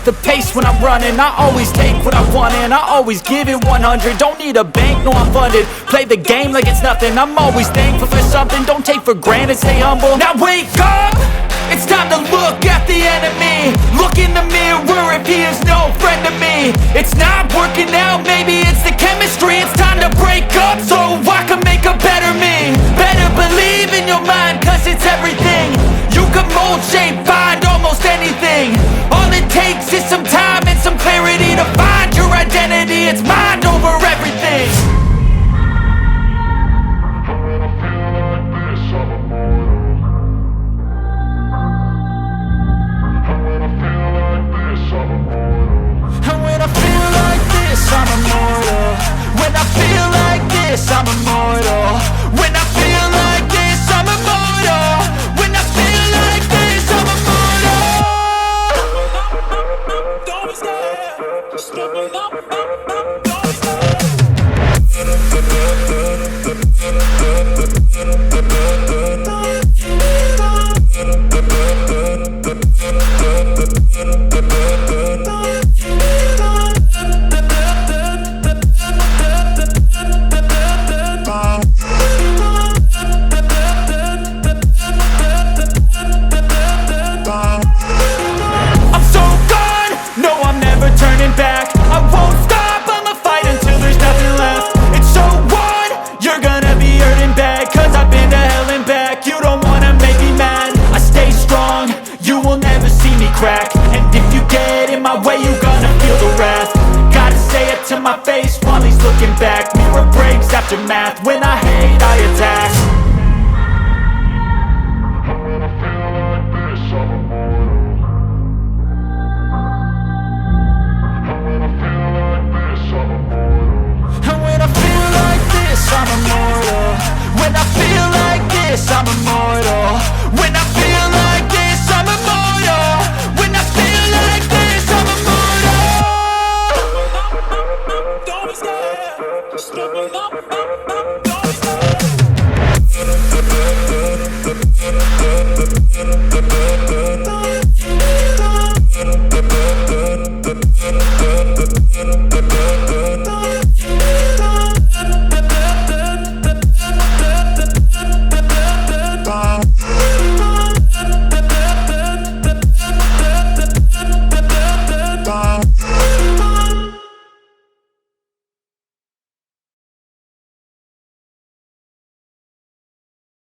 up the pace when I'm running. I always take what I want and I always give it 100. Don't need a bank, no I'm funded. Play the game like it's nothing. I'm always thankful for something. Don't take for granted, stay humble. Now wake up! It's time to look at the enemy. Look in the mirror if he is no friend to me. It's not working out, maybe it's the chemistry. It's time to break up so I can make a better me. Better believe in your mind, cause it's everything. You can mold, shape, find almost anything. All it takes is some time and some clarity to find your identity. It's mind over everything. I'm immortal. When I feel like this, I'm immortal. When I feel like this, I'm immortal. When I feel like this, I'm immortal. Don't stop. Stop it up. Don't stop. And if you get in my way, you gonna feel the wrath. Gotta say it to my face while he's looking back. Mirror breaks after math. When I hate, I attack. When I feel like this, I'm immortal. When I feel like this, I'm immortal. When I feel like this, I'm immortal. When I feel like this, I'm immortal. When I feel like this, I'm immortal. When I feel like this, I'm immortal. Don't stop. Stop it up.